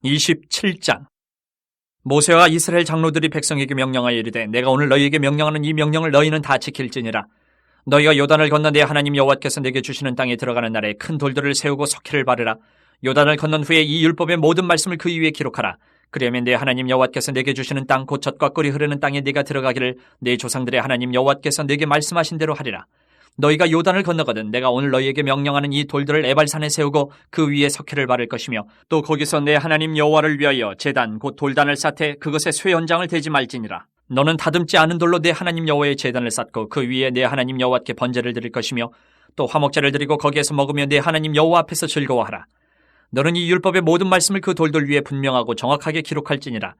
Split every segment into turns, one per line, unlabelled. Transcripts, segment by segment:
27장. 모세와 이스라엘 장로들이 백성에게 명령하여 이르되 내가 오늘 너희에게 명령하는 이 명령을 너희는 다 지킬지니라. 너희가 요단을 건너 내 하나님 여호와께서 내게 주시는 땅에 들어가는 날에 큰 돌들을 세우고 석회를 바르라. 요단을 건넌 후에 이 율법의 모든 말씀을 그 위에 기록하라. 그리하면 내 하나님 여호와께서 내게 주시는 땅 곧 젖과 꿀이 흐르는 땅에 네가 들어가기를 내 조상들의 하나님 여호와께서 내게 말씀하신 대로 하리라. 너희가 요단을 건너거든 내가 오늘 너희에게 명령하는 이 돌들을 에발산에 세우고 그 위에 석회를 바를 것이며 또 거기서 내 하나님 여호와를 위하여 제단 곧 돌단을 쌓되 그것에 쇠연장을 대지 말지니라. 너는 다듬지 않은 돌로 내 하나님 여호와의 제단을 쌓고 그 위에 내 하나님 여호와께 번제를 드릴 것이며 또 화목제를 드리고 거기에서 먹으며 내 하나님 여호와 앞에서 즐거워하라. 너는 이 율법의 모든 말씀을 그 돌들 위에 분명하고 정확하게 기록할지니라.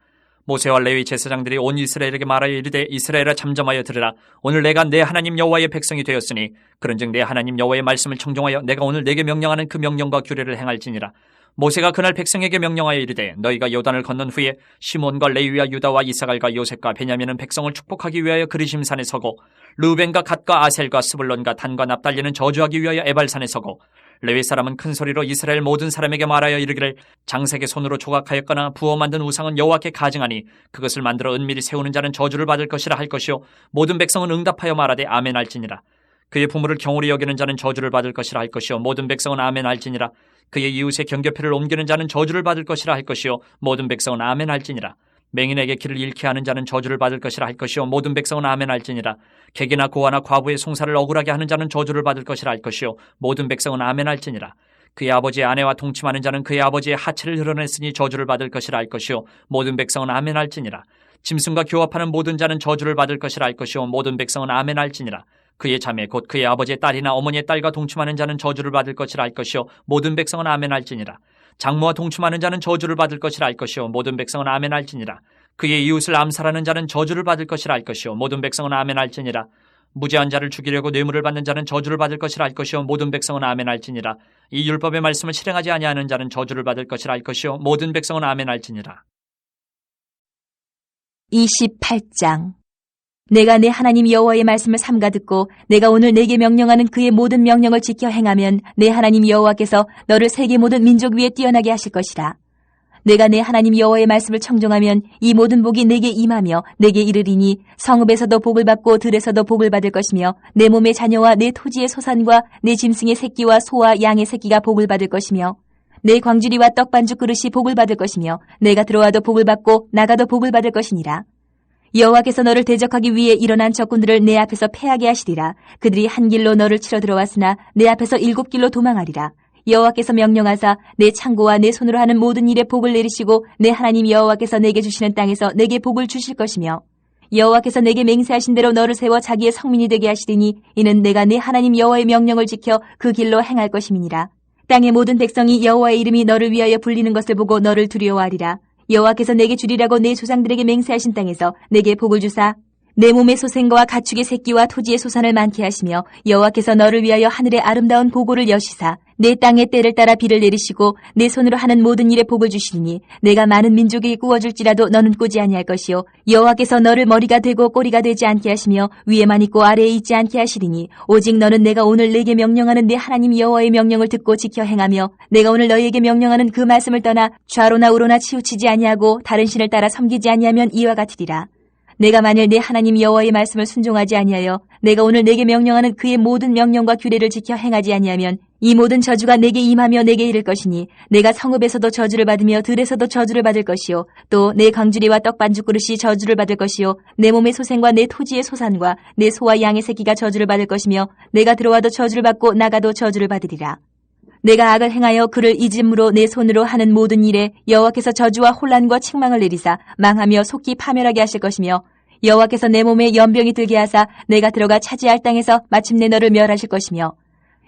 모세와 레위 제사장들이 온 이스라엘에게 말하여 이르되 이스라엘아 잠잠하여 들으라. 오늘 내가 내 하나님 여호와의 백성이 되었으니 그런즉 내 하나님 여호와의 말씀을 청종하여 내가 오늘 내게 명령하는 그 명령과 규례를 행할지니라. 모세가 그날 백성에게 명령하여 이르되 너희가 요단을 건넌 후에 시몬과 레위와 유다와 이사갈과 요셉과 베냐민은 백성을 축복하기 위하여 그리심산에 서고 르우벤과 갓과 아셀과 스불론과 단과 납달리는 저주하기 위하여 에발산에 서고 레위 사람은 큰 소리로 이스라엘 모든 사람에게 말하여 이르기를 장색의 손으로 조각하였거나 부어 만든 우상은 여호와께 가증하니 그것을 만들어 은밀히 세우는 자는 저주를 받을 것이라 할 것이요 모든 백성은 응답하여 말하되 아멘 할지니라. 그의 부모를 경홀히 여기는 자는 저주를 받을 것이라 할 것이요 모든 백성은 아멘 할지니라. 그의 이웃의 경계표를 옮기는 자는 저주를 받을 것이라 할 것이요 모든 백성은 아멘 할지니라. 맹인에게 길을 잃게 하는 자는 저주를 받을 것이라 할 것이요 모든 백성은 아멘 할지니라. 객이나 고아나 과부의 송사를 억울하게 하는 자는 저주를 받을 것이라 할 것이요 모든 백성은 아멘 할지니라. 그의 아버지의 아내와 동침하는 자는 그의 아버지의 하체를 드러냈으니 저주를 받을 것이라 할 것이요 모든 백성은 아멘 할지니라. 짐승과 교합하는 모든 자는 저주를 받을 것이라 할 것이요 모든 백성은 아멘 할지니라. 그의 자매 곧 그의 아버지의 딸이나 어머니의 딸과 동침하는 자는 저주를 받을 것이라 할 것이요 모든 백성은 아멘 할지니라. 장모와 동침하는 자는 저주를 받을 것이라 할 것이요 모든 백성은 아멘 할지니라. 그의 이웃을 암살하는 자는 저주를 받을 것이라 할 것이요 모든 백성은 아멘 할지니라. 무죄한 자를 죽이려고 뇌물을 받는 자는 저주를 받을 것이라 할 것이요 모든 백성은 아멘 할지니라. 이 율법의 말씀을 실행하지 아니하는 자는 저주를 받을 것이라 할 것이요 모든 백성은 아멘 할지니라.
28장. 내가 내 하나님 여호와의 말씀을 삼가 듣고 내가 오늘 내게 명령하는 그의 모든 명령을 지켜 행하면 내 하나님 여호와께서 너를 세계 모든 민족 위에 뛰어나게 하실 것이라. 내가 내 하나님 여호와의 말씀을 청종하면 이 모든 복이 내게 임하며 내게 이르리니 성읍에서도 복을 받고 들에서도 복을 받을 것이며 내 몸의 자녀와 내 토지의 소산과 내 짐승의 새끼와 소와 양의 새끼가 복을 받을 것이며 내 광주리와 떡반죽 그릇이 복을 받을 것이며 내가 들어와도 복을 받고 나가도 복을 받을 것이니라. 여호와께서 너를 대적하기 위해 일어난 적군들을 내 앞에서 패하게 하시리라. 그들이 한 길로 너를 치러 들어왔으나 내 앞에서 7길로 도망하리라. 여호와께서 명령하사 내 창고와 내 손으로 하는 모든 일에 복을 내리시고 내 하나님 여호와께서 내게 주시는 땅에서 내게 복을 주실 것이며 여호와께서 내게 맹세하신 대로 너를 세워 자기의 성민이 되게 하시리니 이는 내가 내 하나님 여호와의 명령을 지켜 그 길로 행할 것임이니라. 땅의 모든 백성이 여호와의 이름이 너를 위하여 불리는 것을 보고 너를 두려워하리라. 여호와께서 내게 주리라고 내 조상들에게 맹세하신 땅에서 내게 복을 주사 내 몸의 소생과 가축의 새끼와 토지의 소산을 많게 하시며 여호와께서 너를 위하여 하늘의 아름다운 보고를 여시사 내 땅의 때를 따라 비를 내리시고 내 손으로 하는 모든 일에 복을 주시리니 내가 많은 민족이 꾸어줄지라도 너는 꾸지 아니할 것이요 여호와께서 너를 머리가 되고 꼬리가 되지 않게 하시며 위에만 있고 아래에 있지 않게 하시리니 오직 너는 내가 오늘 내게 명령하는 내 하나님 여호와의 명령을 듣고 지켜 행하며 내가 오늘 너희에게 명령하는 그 말씀을 떠나 좌로나 우로나 치우치지 아니하고 다른 신을 따라 섬기지 아니하면 이와 같으리라. 내가 만일 내 하나님 여호와의 말씀을 순종하지 아니하여 내가 오늘 내게 명령하는 그의 모든 명령과 규례를 지켜 행하지 아니하면 이 모든 저주가 내게 임하며 내게 이를 것이니 내가 성읍에서도 저주를 받으며 들에서도 저주를 받을 것이요 또 내 광주리와 떡반죽 그릇이 저주를 받을 것이요 내 몸의 소생과 내 토지의 소산과 내 소와 양의 새끼가 저주를 받을 것이며 내가 들어와도 저주를 받고 나가도 저주를 받으리라. 내가 악을 행하여 그를 잊음으로 내 손으로 하는 모든 일에 여호와께서 저주와 혼란과 책망을 내리사 망하며 속히 파멸하게 하실 것이며 여호와께서 내 몸에 연병이 들게 하사 내가 들어가 차지할 땅에서 마침내 너를 멸하실 것이며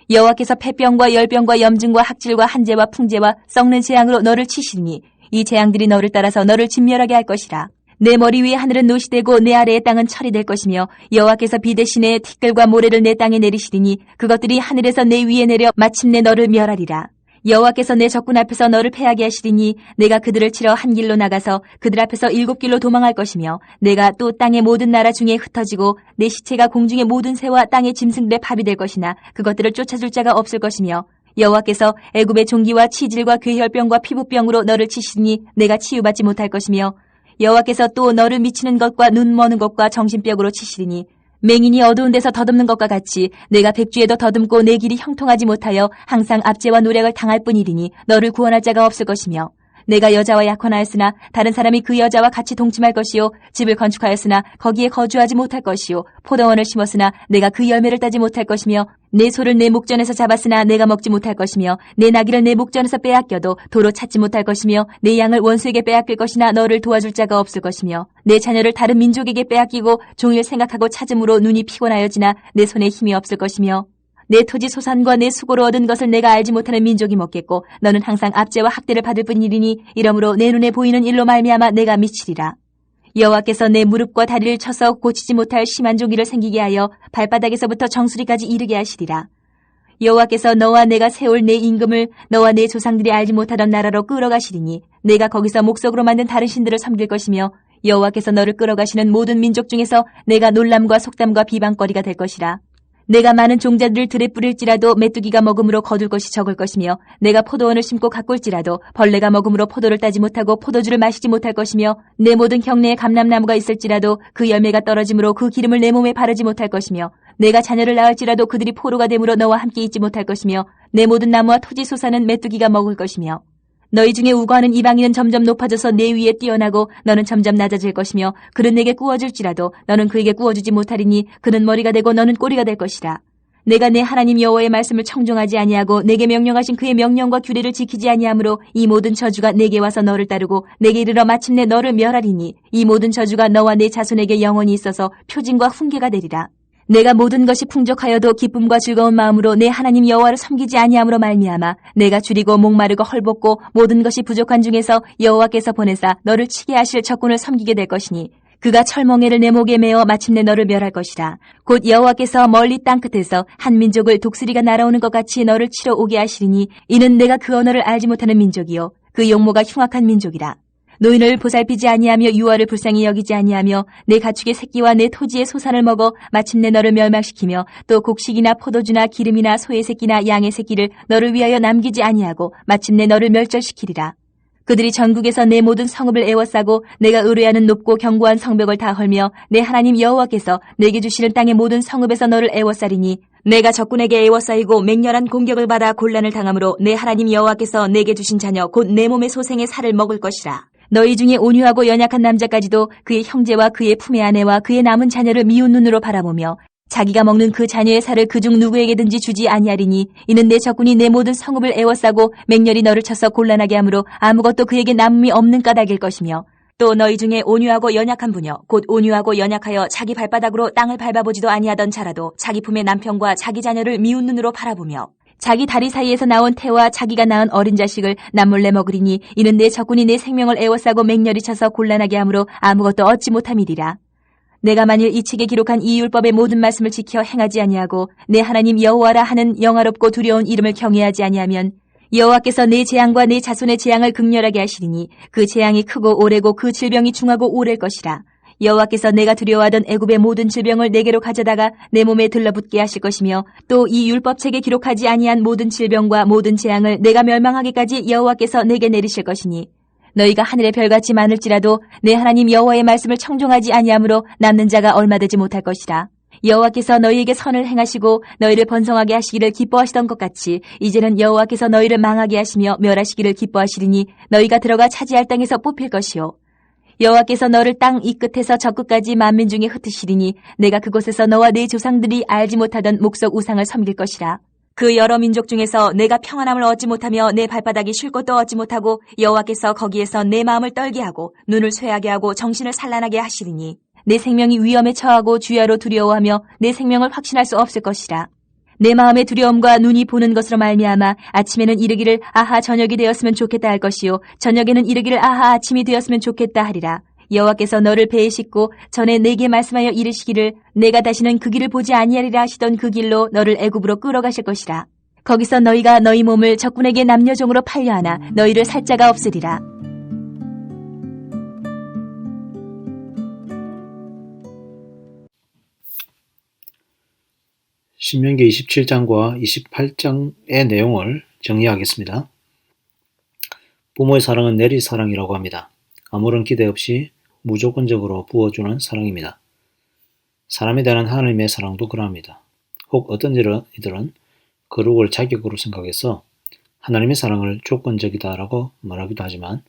여호와께서 폐병과 열병과 염증과 학질과 한재와 풍재와 썩는 재앙으로 너를 치시니 이 재앙들이 너를 따라서 너를 진멸하게 할 것이라. 내 머리 위에 하늘은 노시 되고 내 아래의 땅은 철이 될 것이며 여호와께서 비 대신에 티끌과 모래를 내 땅에 내리시리니 그것들이 하늘에서 내 위에 내려 마침내 너를 멸하리라. 여호와께서 내 적군 앞에서 너를 패하게 하시리니 내가 그들을 치러 한 길로 나가서 그들 앞에서 7길로 도망할 것이며 내가 또 땅의 모든 나라 중에 흩어지고 내 시체가 공중의 모든 새와 땅의 짐승들의 밥이 될 것이나 그것들을 쫓아줄 자가 없을 것이며 여호와께서 애굽의 종기와 치질과 괴혈병과 피부병으로 너를 치시니 내가 치유받지 못할 것이며 여호와께서 또 너를 미치는 것과 눈 머는 것과 정신병으로 치시리니 맹인이 어두운 데서 더듬는 것과 같이 내가 백주에도 더듬고 내 길이 형통하지 못하여 항상 압제와 노력을 당할 뿐이리니 너를 구원할 자가 없을 것이며 내가 여자와 약혼하였으나 다른 사람이 그 여자와 같이 동침할 것이요 집을 건축하였으나 거기에 거주하지 못할 것이요 포도원을 심었으나 내가 그 열매를 따지 못할 것이며 내 소를 내 목전에서 잡았으나 내가 먹지 못할 것이며 내 나귀를 내 목전에서 빼앗겨도 도로 찾지 못할 것이며 내 양을 원수에게 빼앗길 것이나 너를 도와줄 자가 없을 것이며 내 자녀를 다른 민족에게 빼앗기고 종일 생각하고 찾음으로 눈이 피곤하여지나 내 손에 힘이 없을 것이며 내 토지 소산과 내 수고로 얻은 것을 내가 알지 못하는 민족이 먹겠고 너는 항상 압제와 학대를 받을 뿐이리니 이러므로 내 눈에 보이는 일로 말미암아 내가 미치리라. 여호와께서 내 무릎과 다리를 쳐서 고치지 못할 심한 종기를 생기게 하여 발바닥에서부터 정수리까지 이르게 하시리라. 여호와께서 너와 내가 세울 내 임금을 너와 내 조상들이 알지 못하던 나라로 끌어가시리니 내가 거기서 목석으로 만든 다른 신들을 섬길 것이며 여호와께서 너를 끌어가시는 모든 민족 중에서 내가 놀람과 속담과 비방거리가 될 것이라. 내가 많은 종자들을 들에 뿌릴지라도 메뚜기가 먹음으로 거둘 것이 적을 것이며 내가 포도원을 심고 가꿀지라도 벌레가 먹음으로 포도를 따지 못하고 포도주를 마시지 못할 것이며 내 모든 경내에 감람나무가 있을지라도 그 열매가 떨어짐으로 그 기름을 내 몸에 바르지 못할 것이며 내가 자녀를 낳을지라도 그들이 포로가 되므로 너와 함께 있지 못할 것이며 내 모든 나무와 토지 소산은 메뚜기가 먹을 것이며 너희 중에 우거하는 이방인은 점점 높아져서 내 위에 뛰어나고 너는 점점 낮아질 것이며 그는 내게 꾸어줄지라도 너는 그에게 꾸어주지 못하리니 그는 머리가 되고 너는 꼬리가 될 것이라. 내가 내 하나님 여호와의 말씀을 청종하지 아니하고 내게 명령하신 그의 명령과 규례를 지키지 아니하므로 이 모든 저주가 내게 와서 너를 따르고 내게 이르러 마침내 너를 멸하리니 이 모든 저주가 너와 내 자손에게 영원히 있어서 표징과 훈계가 되리라. 내가 모든 것이 풍족하여도 기쁨과 즐거운 마음으로 내 하나님 여호와를 섬기지 아니함으로 말미암아 내가 줄이고 목마르고 헐벗고 모든 것이 부족한 중에서 여호와께서 보내사 너를 치게 하실 적군을 섬기게 될 것이니 그가 철멍에를 내 목에 메어 마침내 너를 멸할 것이라. 곧 여호와께서 멀리 땅끝에서 한 민족을 독수리가 날아오는 것 같이 너를 치러 오게 하시리니 이는 내가 그 언어를 알지 못하는 민족이요 그 용모가 흉악한 민족이라. 노인을 보살피지 아니하며 유아를 불쌍히 여기지 아니하며 내 가축의 새끼와 내 토지의 소산을 먹어 마침내 너를 멸망시키며 또 곡식이나 포도주나 기름이나 소의 새끼나 양의 새끼를 너를 위하여 남기지 아니하고 마침내 너를 멸절시키리라. 그들이 전국에서 내 모든 성읍을 애워싸고 내가 의뢰하는 높고 견고한 성벽을 다 헐며 내 하나님 여호와께서 내게 주시는 땅의 모든 성읍에서 너를 애워싸리니 내가 적군에게 애워싸이고 맹렬한 공격을 받아 곤란을 당하므로 내 하나님 여호와께서 내게 주신 자녀 곧 내 몸의 소생의 살을 먹을 것이라. 너희 중에 온유하고 연약한 남자까지도 그의 형제와 그의 품의 아내와 그의 남은 자녀를 미운 눈으로 바라보며 자기가 먹는 그 자녀의 살을 그중 누구에게든지 주지 아니하리니 이는 내 적군이 내 모든 성읍을 애워싸고 맹렬히 너를 쳐서 곤란하게 하므로 아무것도 그에게 남음이 없는 까닭일 것이며 또 너희 중에 온유하고 연약한 부녀 곧 온유하고 연약하여 자기 발바닥으로 땅을 밟아보지도 아니하던 자라도 자기 품의 남편과 자기 자녀를 미운 눈으로 바라보며 자기 다리 사이에서 나온 태와 자기가 낳은 어린 자식을 남몰래 먹으리니 이는 내 적군이 내 생명을 애워싸고 맹렬히 쳐서 곤란하게 하므로 아무것도 얻지 못함이리라. 내가 만일 이 책에 기록한 이 율법의 모든 말씀을 지켜 행하지 아니하고 내 하나님 여호와라 하는 영화롭고 두려운 이름을 경외하지 아니하면 여호와께서 내 재앙과 내 자손의 재앙을 극렬하게 하시리니 그 재앙이 크고 오래고 그 질병이 중하고 오래일 것이라. 여호와께서 내가 두려워하던 애굽의 모든 질병을 내게로 가져다가 내 몸에 들러붙게 하실 것이며 또 이 율법책에 기록하지 아니한 모든 질병과 모든 재앙을 내가 멸망하기까지 여호와께서 내게 내리실 것이니 너희가 하늘의 별같이 많을지라도 내 하나님 여호와의 말씀을 청종하지 아니하므로 남는 자가 얼마 되지 못할 것이라. 여호와께서 너희에게 선을 행하시고 너희를 번성하게 하시기를 기뻐하시던 것 같이 이제는 여호와께서 너희를 망하게 하시며 멸하시기를 기뻐하시리니 너희가 들어가 차지할 땅에서 뽑힐 것이요 여호와께서 너를 땅 이 끝에서 저 끝까지 만민 중에 흩으시리니 내가 그곳에서 너와 네 조상들이 알지 못하던 목석 우상을 섬길 것이라. 그 여러 민족 중에서 내가 평안함을 얻지 못하며 내 발바닥이 쉴 곳도 얻지 못하고 여호와께서 거기에서 내 마음을 떨게 하고 눈을 쇠하게 하고 정신을 산란하게 하시리니 내 생명이 위험에 처하고 주야로 두려워하며 내 생명을 확신할 수 없을 것이라. 내 마음의 두려움과 눈이 보는 것으로 말미암아 아침에는 이르기를 아하 저녁이 되었으면 좋겠다 할 것이요 저녁에는 이르기를 아하 아침이 되었으면 좋겠다 하리라. 여호와께서 너를 배에 싣고 전에 내게 말씀하여 이르시기를 내가 다시는 그 길을 보지 아니하리라 하시던 그 길로 너를 애굽으로 끌어가실 것이라. 거기서 너희가 너희 몸을 적군에게 남녀종으로 팔려하나 너희를 살 자가 없으리라.
신명기 27장과 28장의 내용을 정리하겠습니다. 부모의 사랑은 내리 사랑이라고 합니다. 아무런 기대 없이 무조건적으로 부어주는 사랑입니다. 사람에 대한 하나님의 사랑도 그러합니다. 혹 어떤 이들은 거룩을 자격으로 생각해서 하나님의 사랑을 조건적이다라고 말하기도 하지만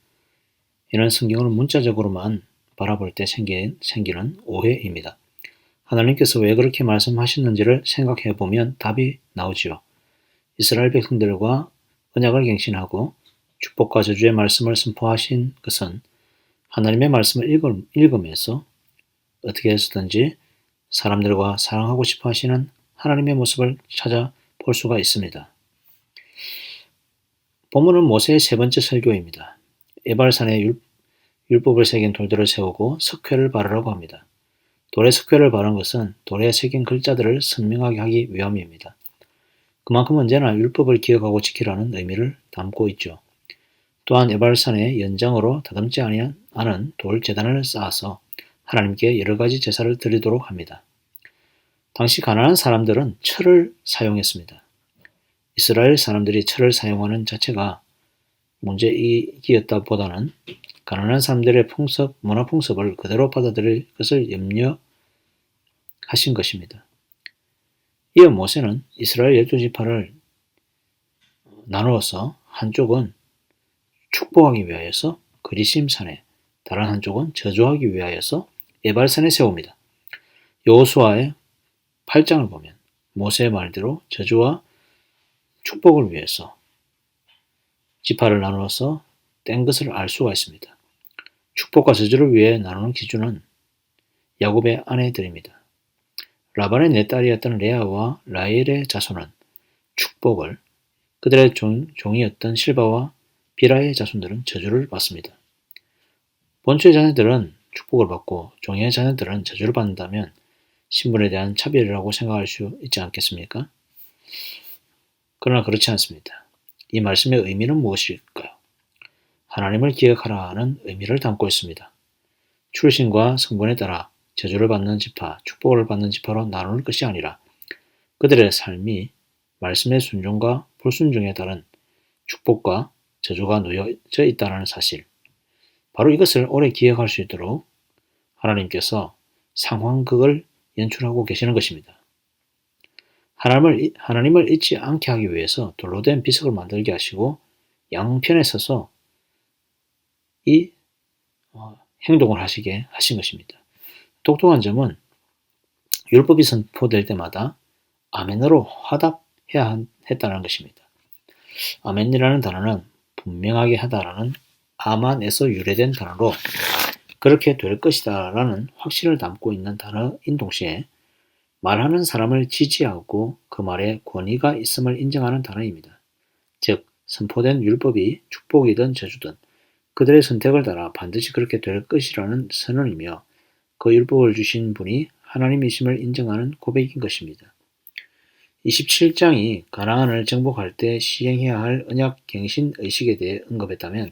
이는 성경을 문자적으로만 바라볼 때 생기는 오해입니다. 하나님께서 왜 그렇게 말씀하셨는지를 생각해 보면 답이 나오지요. 이스라엘 백성들과 언약을 갱신하고 축복과 저주의 말씀을 선포하신 것은 하나님의 말씀을 읽으면서 어떻게 해서든지 사람들과 사랑하고 싶어 하시는 하나님의 모습을 찾아볼 수가 있습니다. 본문은 모세의 세 번째 설교입니다. 에발산에 율법을 새긴 돌들을 세우고 석회를 바르라고 합니다. 돌에 석회를 바른 것은 돌에 새긴 글자들을 선명하게 하기 위함입니다. 그만큼 언제나 율법을 기억하고 지키라는 의미를 담고 있죠. 또한 에발산의 연장으로 다듬지 않은 돌 제단을 쌓아서 하나님께 여러 가지 제사를 드리도록 합니다. 당시 가나안 사람들은 철을 사용했습니다. 이스라엘 사람들이 철을 사용하는 자체가 문제이기였다보다는 가난한 사람들의 문화 풍습을 그대로 받아들일 것을 염려하신 것입니다. 이어 모세는 이스라엘 12지파를 나누어서 한쪽은 축복하기 위하여서 그리심산에, 다른 한쪽은 저주하기 위하여서 에발산에 세웁니다. 여호수아의 8장을 보면 모세의 말대로 저주와 축복을 위해서 지파를 나누어서 뗀 것을 알 수가 있습니다. 축복과 저주를 위해 나누는 기준은 야곱의 아내들입니다. 라반의 네 딸이었던 레아와 라헬의 자손은 축복을, 그들의 종이었던 실바와 비라의 자손들은 저주를 받습니다. 본초의 자녀들은 축복을 받고 종이의 자녀들은 저주를 받는다면 신분에 대한 차별이라고 생각할 수 있지 않겠습니까? 그러나 그렇지 않습니다. 이 말씀의 의미는 무엇일까요? 하나님을 기억하라는 의미를 담고 있습니다. 출신과 성분에 따라 저주를 받는 지파, 축복을 받는 지파로 나눌 것이 아니라 그들의 삶이 말씀의 순종과 불순종에 따른 축복과 저주가 놓여져 있다는 사실, 바로 이것을 오래 기억할 수 있도록 하나님께서 상황극을 연출하고 계시는 것입니다. 하나님을 잊지 않게 하기 위해서 돌로 된 비석을 만들게 하시고 양편에 서서 이 행동을 하시게 하신 것입니다. 독특한 점은 율법이 선포될 때마다 아멘으로 화답해야 했다는 것입니다. 아멘이라는 단어는 분명하게 하다라는 아만에서 유래된 단어로 그렇게 될 것이다 라는 확신을 담고 있는 단어인 동시에 말하는 사람을 지지하고 그 말에 권위가 있음을 인정하는 단어입니다. 즉 선포된 율법이 축복이든 저주든 그들의 선택을 따라 반드시 그렇게 될 것이라는 선언이며 그 율법을 주신 분이 하나님이심을 인정하는 고백인 것입니다. 27장이 가나안을 정복할 때 시행해야 할 언약 갱신 의식에 대해 언급했다면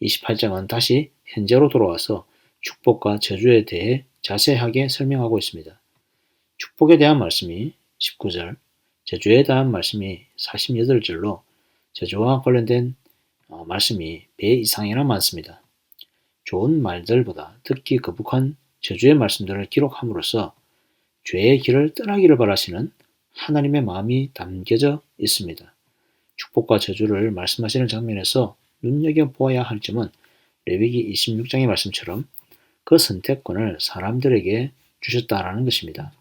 28장은 다시 현재로 돌아와서 축복과 저주에 대해 자세하게 설명하고 있습니다. 축복에 대한 말씀이 19절, 저주에 대한 말씀이 48절로 저주와 관련된 말씀이 배 이상이나 많습니다. 좋은 말들보다 듣기 거북한 저주의 말씀들을 기록함으로써 죄의 길을 떠나기를 바라시는 하나님의 마음이 담겨져 있습니다. 축복과 저주를 말씀하시는 장면에서 눈여겨보아야 할 점은 레위기 26장의 말씀처럼 그 선택권을 사람들에게 주셨다라는 것입니다.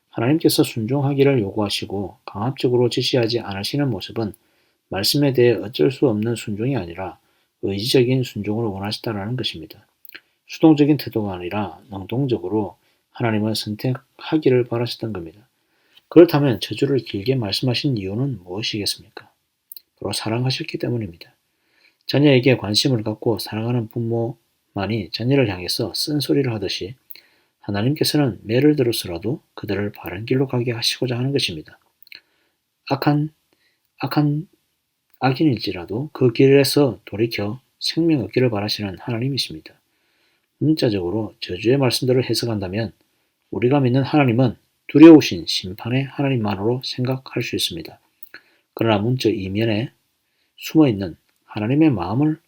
하나님께서 순종하기를 요구하시고 강압적으로 지시하지 않으시는 모습은 말씀에 대해 어쩔 수 없는 순종이 아니라 의지적인 순종을 원하시다라는 것입니다. 수동적인 태도가 아니라 능동적으로 하나님을 선택하기를 바라셨던 겁니다. 그렇다면 저주를 길게 말씀하신 이유는 무엇이겠습니까? 바로 사랑하셨기 때문입니다. 자녀에게 관심을 갖고 사랑하는 부모만이 자녀를 향해서 쓴소리를 하듯이 하나님께서는 매를 들어서라도 그들을 바른 길로 가게 하시고자 하는 것입니다. 악인일지라도 그 길에서 돌이켜 생명 얻기를 바라시는 하나님이십니다. 문자적으로 저주의 말씀들을 해석한다면 우리가 믿는 하나님은 두려우신 심판의 하나님만으로 생각할 수 있습니다. 그러나 문자 이면에 숨어있는 하나님의 마음을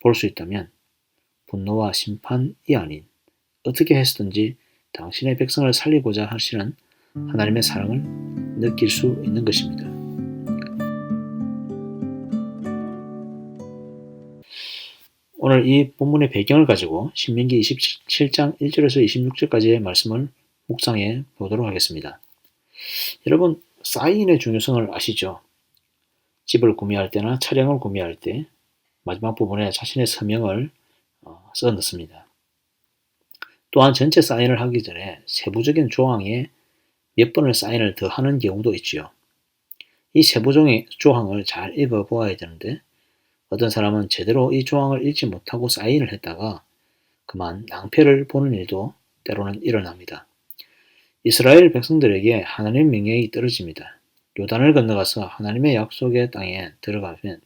볼 수 있다면 분노와 심판이 아닌 어떻게 해서든지 당신의 백성을 살리고자 하시는 하나님의 사랑을 느낄 수 있는 것입니다. 오늘 이 본문의 배경을 가지고 신명기 27장 1절에서 26절까지의 말씀을 묵상해 보도록 하겠습니다. 여러분, 사인의 중요성을 아시죠? 집을 구매할 때나 차량을 구매할 때 마지막 부분에 자신의 서명을 써 넣습니다. 또한 전체 사인을 하기 전에 세부적인 조항에 몇 번을 사인을 더 하는 경우도 있지요. 이 세부적인 조항을 잘 읽어보아야 되는데 어떤 사람은 제대로 이 조항을 읽지 못하고 사인을 했다가 그만 낭패를 보는 일도 때로는 일어납니다. 이스라엘 백성들에게 하나님의 명령이 떨어집니다. 요단을 건너가서 하나님의 약속의 땅에 들어가면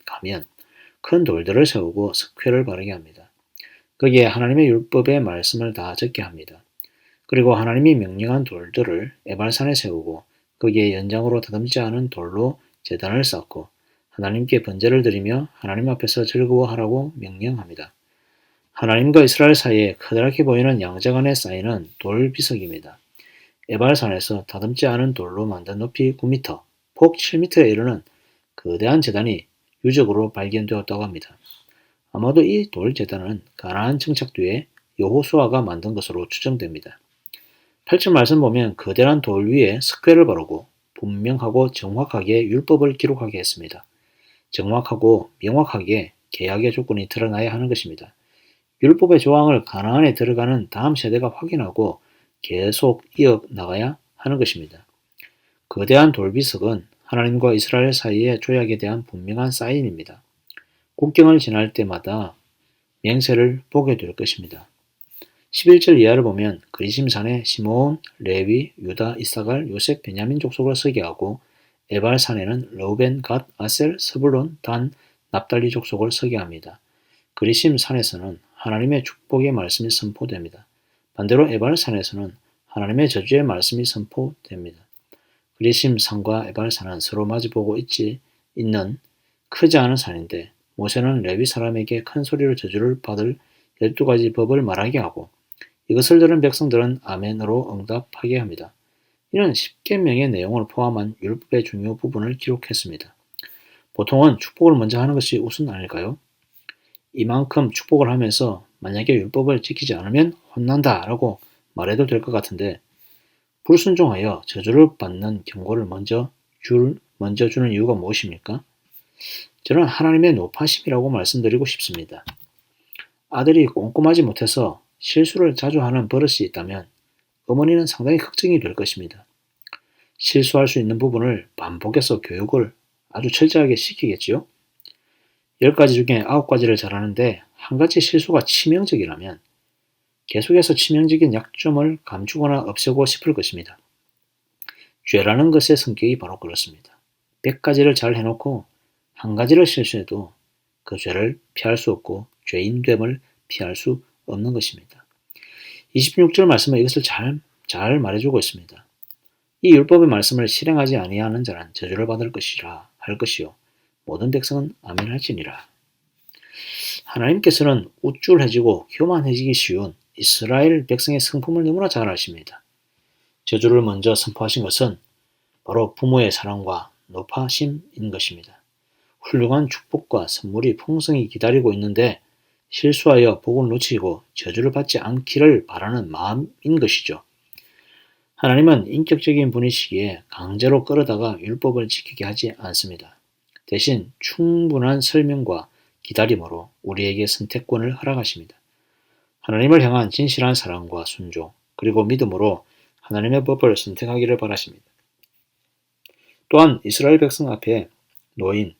큰 돌들을 세우고 석회를 바르게 합니다. 거기에 하나님의 율법의 말씀을 다 적게 합니다. 그리고 하나님이 명령한 돌들을 에발산에 세우고 거기에 연장으로 다듬지 않은 돌로 제단을 쌓고 하나님께 번제를 드리며 하나님 앞에서 즐거워하라고 명령합니다. 하나님과 이스라엘 사이에 커다랗게 보이는 양자간의 사인은 돌 비석입니다. 에발산에서 다듬지 않은 돌로 만든 높이 9m, 폭 7m에 이르는 거대한 제단이 유적으로 발견되었다고 합니다. 아마도 이 돌 제단은 가나안 정착 뒤에 여호수아가 만든 것으로 추정됩니다. 8절 말씀 보면 거대한 돌 위에 석회를 바르고 분명하고 정확하게 율법을 기록하게 했습니다. 정확하고 명확하게 계약의 조건이 드러나야 하는 것입니다. 율법의 조항을 가나안에 들어가는 다음 세대가 확인하고 계속 이어나가야 하는 것입니다. 거대한 돌비석은 하나님과 이스라엘 사이의 조약에 대한 분명한 사인입니다. 국경을 지날 때마다 맹세를 보게 될 것입니다. 11절 이하를 보면 그리심산에 시므온, 레위, 유다, 이사갈, 요셉, 베냐민 족속을 서게 하고 에발산에는 르우벤, 갓, 아셀, 스불론, 단, 납달리 족속을 서게 합니다. 그리심산에서는 하나님의 축복의 말씀이 선포됩니다. 반대로 에발산에서는 하나님의 저주의 말씀이 선포됩니다. 그리심산과 에발산은 서로 마주보고 있는 크지 않은 산인데 모세는 레위 사람에게 큰 소리로 저주를 받을 12가지 법을 말하게 하고 이것을 들은 백성들은 아멘으로 응답하게 합니다. 이는 10계명의 내용을 포함한 율법의 중요 부분을 기록했습니다. 보통은 축복을 먼저 하는 것이 우선 아닐까요? 이만큼 축복을 하면서 만약에 율법을 지키지 않으면 혼난다 라고 말해도 될 것 같은데 불순종하여 저주를 받는 경고를 먼저 주는 이유가 무엇입니까? 저는 하나님의 높아심이라고 말씀드리고 싶습니다. 아들이 꼼꼼하지 못해서 실수를 자주 하는 버릇이 있다면 어머니는 상당히 걱정이 될 것입니다. 실수할 수 있는 부분을 반복해서 교육을 아주 철저하게 시키겠지요. 10가지 중에 9가지를 잘하는데 한 가지 실수가 치명적이라면 계속해서 치명적인 약점을 감추거나 없애고 싶을 것입니다. 죄라는 것의 성격이 바로 그렇습니다. 100가지를 잘 해놓고 한 가지를 실수해도 그 죄를 피할 수 없고 죄인됨을 피할 수 없는 것입니다. 26절 말씀은 이것을 잘 말해주고 있습니다. 이 율법의 말씀을 실행하지 아니하는 자는 저주를 받을 것이라 할 것이요 모든 백성은 아멘할지니라. 하나님께서는 우쭐해지고 교만해지기 쉬운 이스라엘 백성의 성품을 너무나 잘 아십니다. 저주를 먼저 선포하신 것은 바로 부모의 사랑과 높아심인 것입니다. 훌륭한 축복과 선물이 풍성히 기다리고 있는데 실수하여 복을 놓치고 저주를 받지 않기를 바라는 마음인 것이죠. 하나님은 인격적인 분이시기에 강제로 끌어다가 율법을 지키게 하지 않습니다. 대신 충분한 설명과 기다림으로 우리에게 선택권을 허락하십니다. 하나님을 향한 진실한 사랑과 순종 그리고 믿음으로 하나님의 법을 선택하기를 바라십니다. 또한 이스라엘 백성 앞에 놓인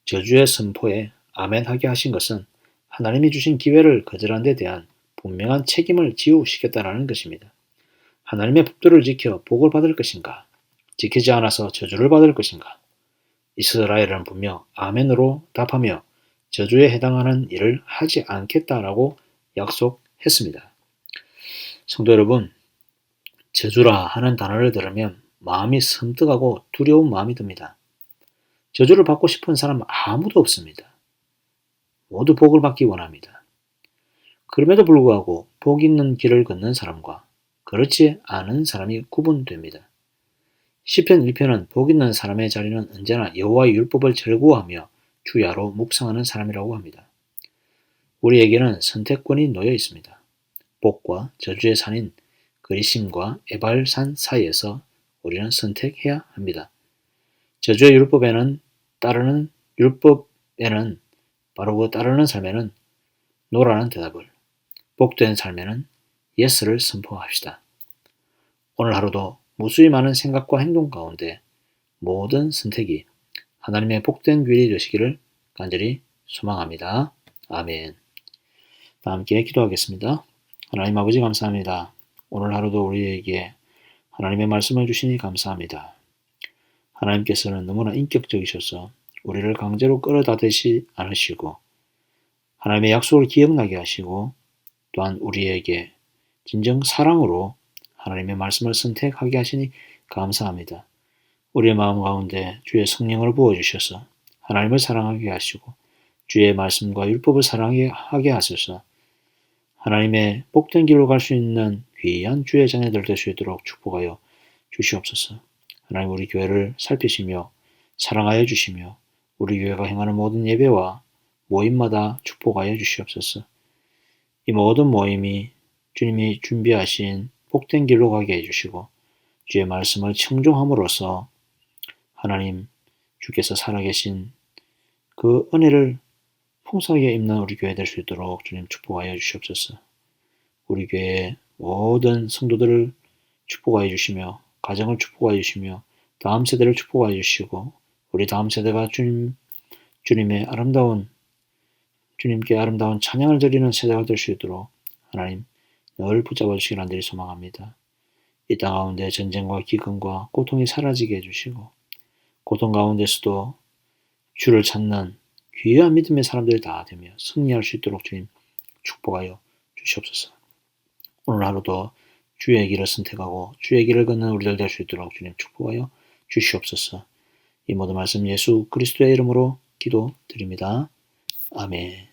저주의 선포에 아멘하게 하신 것은 하나님이 주신 기회를 거절한 데 대한 분명한 책임을 지우시겠다라는 것입니다. 하나님의 법도를 지켜 복을 받을 것인가? 지키지 않아서 저주를 받을 것인가? 이스라엘은 분명 아멘으로 답하며 저주에 해당하는 일을 하지 않겠다라고 약속했습니다. 성도 여러분, 저주라 하는 단어를 들으면 마음이 섬뜩하고 두려운 마음이 듭니다. 저주를 받고 싶은 사람은 아무도 없습니다. 모두 복을 받기 원합니다. 그럼에도 불구하고 복 있는 길을 걷는 사람과 그렇지 않은 사람이 구분됩니다. 시편 1편은 복 있는 사람의 자리는 언제나 여호와의 율법을 절구하며 주야로 묵상하는 사람이라고 합니다. 우리에게는 선택권이 놓여 있습니다. 복과 저주의 산인 그리심과 에발산 사이에서 우리는 선택해야 합니다. 저주의 율법에는 바로 따르는 삶에는 노라는 대답을, 복된 삶에는 예스를 선포합시다. 오늘 하루도 무수히 많은 생각과 행동 가운데 모든 선택이 하나님의 복된 길이 되시기를 간절히 소망합니다. 아멘. 다 함께 기도하겠습니다. 하나님 아버지 감사합니다. 오늘 하루도 우리에게 하나님의 말씀을 주시니 감사합니다. 하나님께서는 너무나 인격적이셔서 우리를 강제로 끌어다대지 않으시고 하나님의 약속을 기억나게 하시고 또한 우리에게 진정 사랑으로 하나님의 말씀을 선택하게 하시니 감사합니다. 우리의 마음 가운데 주의 성령을 부어주셔서 하나님을 사랑하게 하시고 주의 말씀과 율법을 사랑하게 하셔서 하나님의 복된 길로 갈 수 있는 귀한 주의 자녀들 될 수 있도록 축복하여 주시옵소서. 하나님 우리 교회를 살피시며 사랑하여 주시며 우리 교회가 행하는 모든 예배와 모임마다 축복하여 주시옵소서. 이 모든 모임이 주님이 준비하신 복된 길로 가게 해주시고 주의 말씀을 청종함으로써 하나님 주께서 살아계신 그 은혜를 풍성하게 입는 우리 교회 될 수 있도록 주님 축복하여 주시옵소서. 우리 교회의 모든 성도들을 축복하여 주시며 가정을 축복하여 주시며 다음 세대를 축복하여 주시고 우리 다음 세대가 주님의 주님께 아름다운 찬양을 드리는 세대가 될 수 있도록 하나님 늘 붙잡아 주시길 간절히 소망합니다. 이 땅 가운데 전쟁과 기근과 고통이 사라지게 해주시고 고통 가운데서도 주를 찾는 귀한 믿음의 사람들이 다 되며 승리할 수 있도록 주님 축복하여 주시옵소서. 오늘 하루도 주의 길을 선택하고 주의 길을 걷는 우리들 될 수 있도록 주님 축복하여 주시옵소서. 이 모든 말씀 예수 그리스도의 이름으로 기도드립니다. 아멘.